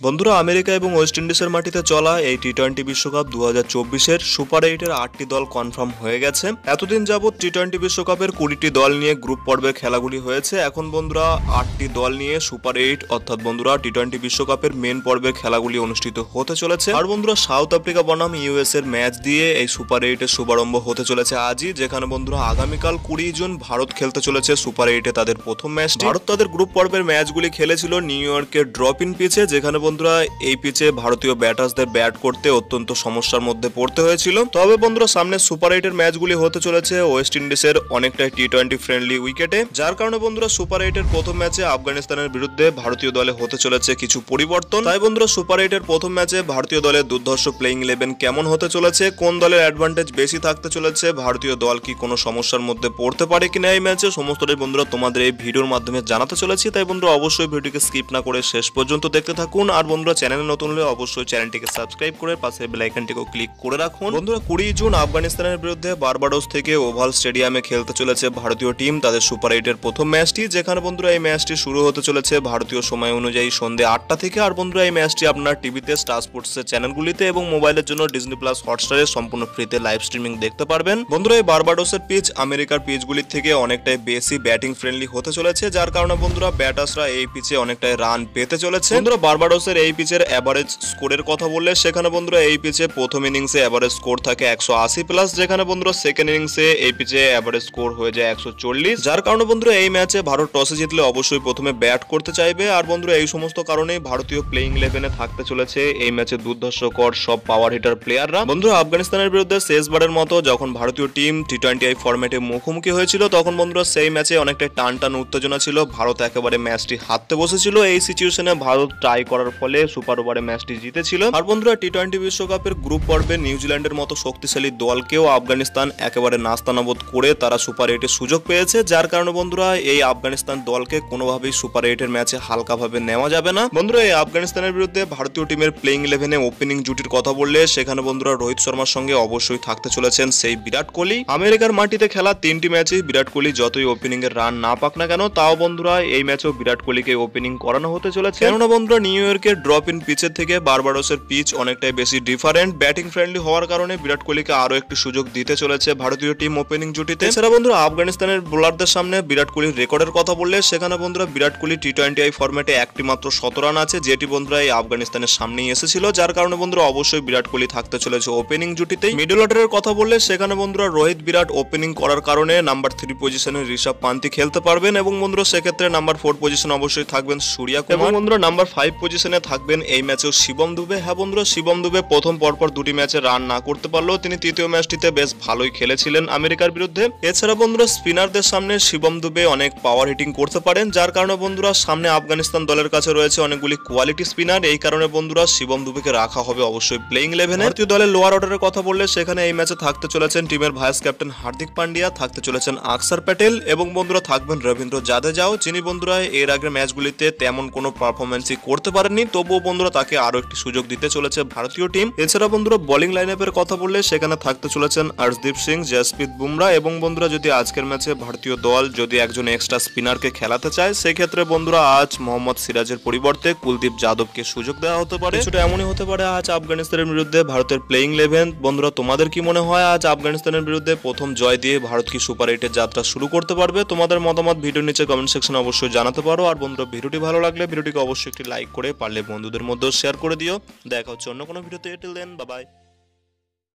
বন্ধুরা, আমেরিকা এবং ওয়েস্ট ইন্ডিজের মাটিতে চলা এই টি-20 বিশ্বকাপ 2024-এর সুপার 8-এর 8টি দল কনফার্ম হয়ে গেছে। এতদিন যাবৎ টি-20 বিশ্বকাপের 20টি দল নিয়ে গ্রুপ পর্বের খেলাগুলি হয়েছে। এখন বন্ধুরা 8টি দল নিয়ে সুপার 8 অর্থাৎ বন্ধুরা টি-20 বিশ্বকাপের মেন পর্বের খেলাগুলি অনুষ্ঠিত হতে চলেছে। আর বন্ধুরা সাউথ আফ্রিকা বনাম ইউএস এর ম্যাচ দিয়ে এই সুপার 8-এর শুভারম্ভ হতে চলেছে আজই, যেখানে বন্ধুরা আগামীকাল 20 জুন ভারত খেলতে চলেছে সুপার 8-এ তাদের প্রথম ম্যাচটি। ভারত তাদের গ্রুপ পর্বের ম্যাচগুলি খেলেছিল নিউ ইয়র্কের ড্রপ ইন পিচে, যেখানে বন্ধুরা এই পিচে ভারতীয় ব্যাটার্সদের ব্যাট করতে অত্যন্ত সমস্যার মধ্যে পড়তে হয়েছিল। তবে বন্ধুরা সামনে সুপার 8-এর ম্যাচগুলি হতে চলেছে ওয়েস্ট ইন্ডিজের অনেকটাই টি-20 ফ্রেন্ডলি উইকেটে, যার কারণে বন্ধুরা সুপার 8-এর প্রথম ম্যাচে আফগানিস্তানের বিরুদ্ধে ভারতীয় দলে হতে চলেছে কিছু পরিবর্তন। তাই বন্ধুরা সুপার 8-এর প্রথম ম্যাচে ভারতীয় দলের দুর্ধর্ষ প্লেইং 11 কেমন হতে চলেছে, কোন দলের অ্যাডভান্টেজ বেশি থাকতে চলেছে, ভারতীয় দল কি কোনো সমস্যার মধ্যে পড়তে পারে কিনা এই ম্যাচে, সমস্তটাই বন্ধুরা তোমাদের এই ভিডিওর মাধ্যমে জানাতে চলেছি। তাই বন্ধুরা অবশ্যই ভিডিওকে স্কিপ না করে শেষ পর্যন্ত দেখতে থাকুন। আর বন্ধুরা চ্যানেলে নতুন হলে অবশ্যই চ্যানেলটিকে সাবস্ক্রাইব করে পাশে বেল আইকনটিকেও ক্লিক করে রাখুন। বন্ধুরা 20 জুন আফগানিস্তানের বিরুদ্ধে বারবাডোস থেকে ওভাল স্টেডিয়ামে খেলতে চলেছে ভারতীয় টিম তাদের সুপার 8-এর প্রথম ম্যাচটি, যেখানে বন্ধুরা এই ম্যাচটি শুরু হতে চলেছে ভারতীয় সময় অনুযায়ী সন্ধ্যে 8টা থেকে। আর বন্ধুরা এই ম্যাচটি আপনার টিভিতে স্টার স্পোর্টসের চ্যানেলগুলিতে এবং মোবাইলের জন্য ডিজনি প্লাস হটস্টারে সম্পূর্ণ ফ্রিতে লাইভ স্ট্রিমিং দেখতে পারবেন। বন্ধুরা এই বারবাডোসের পিচ আমেরিকার পিচগুলির থেকে অনেকটাই বেশি ব্যাটিং ফ্রেন্ডলি হতে চলেছে, যার কারণে বন্ধুরা ব্যাটার্সরা এই পিচে অনেকটাই রান পেতে চলেছে। বন্ধুরা বারবাডোসের এই পিচের এভারেজ স্কোরের কথা বললে সেখানে বন্ধুরা এই পিচে প্রথম ইনিংসে এভারেজ স্কোর থাকে 180+, যেখানে বন্ধুরা সেকেন্ড ইনিংসে এই পিচে এভারেজ স্কোর হয়ে যায় 140, যার কারণে বন্ধুরা এই ম্যাচে ভারত টসে জিতলে অবশ্যই প্রথমে ব্যাট করতে চাইবে। আর বন্ধুরা এই সমস্ত কারণেই ভারতীয় প্লেইং 11-এ থাকতে চলেছে এই ম্যাচে দুর্ধর্ষকর সব পাওয়ার হিটার প্লেয়াররা। বন্ধুরা আফগানিস্তানের বিরুদ্ধে শেষবারের মতো যখন ভারতীয় টিম টি-20 ফরম্যাটে মুখোমুখি হয়েছিল তখন বন্ধুরা সেই ম্যাচে অনেকটা টান উত্তেজনা ছিল, ভারত একেবারে ম্যাচটি হারতে বসেছিল। এই সিচুয়েশনে ভারত ট্রাই করার ফলে সুপার ওভারে ম্যাচটি জিতেছিল। আর বন্ধুরা টি-20 বিশ্বকাপের গ্রুপ পর্বে নিউজিল্যান্ডের মতো শক্তিশালী দলকেও আফগানিস্তান একেবারে নাস্তানাবুদ করে তারা সুপার 8-এর সুযোগ পেয়েছে, যার কারণে বন্ধুরা এই আফগানিস্তান দলকে কোনোভাবেই সুপার 8-এর ম্যাচে হালকাভাবে নেওয়া যাবে না। বন্ধুরা এই আফগানিস্তানের বিরুদ্ধে ভারতীয় টিমের প্লেইং 11-এ ওপেনিং জুটির কথা বললে সেখানে বন্ধুরা রোহিত শর্মার সঙ্গে অবশ্যই থাকতে চলেছেন সেই বিরাট কোহলি। আমেরিকার মাটিতে খেলা 3টি ম্যাচে বিরাট কোহলি যতই ওপেনিং এর রান না পাক না কেন, তাও বন্ধুরা এই ম্যাচেও বিরাট কোহলিকে ওপেনিং করানো হতে চলেছে। কেননা বন্ধুরা নিউ ইয়র্কের ড্রপ ইন পিচের থেকে বারবাডোসের পিচ অনেকটাই বেশি ডিফারেন্ট, ব্যাটিং ফ্রেন্ডলি হওয়ার কারণে বিরাট কোহলিকে আরো একটি সুযোগ দিতে চলেছে ভারতীয় টিম ওপেনিং জুটিতে। এছাড়া বন্ধুরা আফগানিস্তানের বোলারদের সামনে বিরাট কোহলির রেকর্ডের কথা বললে সেখানে বন্ধুরা বিরাট কোহলি টি-20 ফরম্যাটে একটি মাত্র 17 রান আছে, যেটি বন্ধুরা এই আফগানিস্তানের সামনেই এসেছিল, যার কারণে বন্ধুরা অবশ্যই বিরাট কোহলি থাকতে চলেছে ওপেনিং জুটিতেই। মিডল অর্ডারের কথা বললে সেখানে বন্ধুরা রোহিত বিরাট ওপেনিং করার কারণে নাম্বার 3 পজিশনে ঋষভ পান্তি খেলতে পারবেন এবং বন্ধুরা সেক্ষেত্রে নাম্বার 4 পজিশনে অবশ্যই থাকবেন সূর্য কুমার এবং বন্ধুরা নাম্বার 5 পজিশনে থাকবেন এই ম্যাচেও শিবম দুবে। হ্যাঁ বন্ধুরা শিবম দুবে প্রথম পরপর 2টি ম্যাচে রান না করতে পারলেও তিনি তৃতীয় ম্যাচটিতে বেশ ভালোই খেলেছিলেন আমেরিকার বিরুদ্ধে। এছাড়া বন্ধুরা স্পিনারদের সামনে শিবম দুবে অনেক পাওয়ার হিটিং করতে পারেন, যার কারণে বন্ধুরা সামনে আফগানিস্তান দলের কাছে রয়েছে অনেকগুলি কোয়ালিটি স্পিনার, এই কারণে বন্ধুরা শিবম দুবেকে রাখা হবে অবশ্যই প্লেইং 11-এ। ভারতীয় দলের লোয়ার অর্ডারের কথা বললে সেখানে এই ম্যাচে থাকতে চলেছেন টিমের ভাইস ক্যাপ্টেন হার্দিক পান্ডিয়া, থাকতে চলেছেন আকসার প্যাটেল এবং বন্ধুরা থাকবেন রবীন্দ্র জাদেজাও, যিনি বন্ধুরা এর আগের ম্যাচগুলিতে তেমন কোনো পারফরমেন্সই করতে পারেননি, তবুও বন্ধুরা তাকে আরো একটি সুযোগ দিতে চলেছে ভারতীয় টিম। এছাড়া বন্ধুরা বোলিং লাইনআপের কথা বললে সেখানে থাকতে চলেছেন অর্শদীপ সিং, জসপ্রীত বুমরা এবং বন্ধুরা যদি আজকের ম্যাচে ভারতীয় দল যদি একজন এক্সট্রা স্পিনারকে খেলাতে চায় সেক্ষেত্রে বন্ধুরা আজ মোহাম্মদ সিরাজের পরিবর্তে কুলদীপ যাদবকে সুযোগ দেওয়া হতে পারে। সেটা এমনই হতে পারে আজ আফগানিস্তানের বিরুদ্ধে ভারতের প্লেইং 11। বন্ধুরা তোমাদের কি মনে হয় আজ আফগানিস্তানের বিরুদ্ধে প্রথম জয় দিয়ে ভারত কি সুপার 8-এর যাত্রা শুরু করতে পারবে? তোমাদের মতামত ভিডিওর নিচে কমেন্ট সেকশনে অবশ্যই জানাতে পারো। আর বন্ধুরা ভিডিওটি ভালো লাগলে ভিডিওটিকে অবশ্যই একটি লাইক করে পারলে বন্ধুদের মধ্যেও শেয়ার করে দিও। দেখা হচ্ছে অন্য কোনো ভিডিওতে। Till then bye by.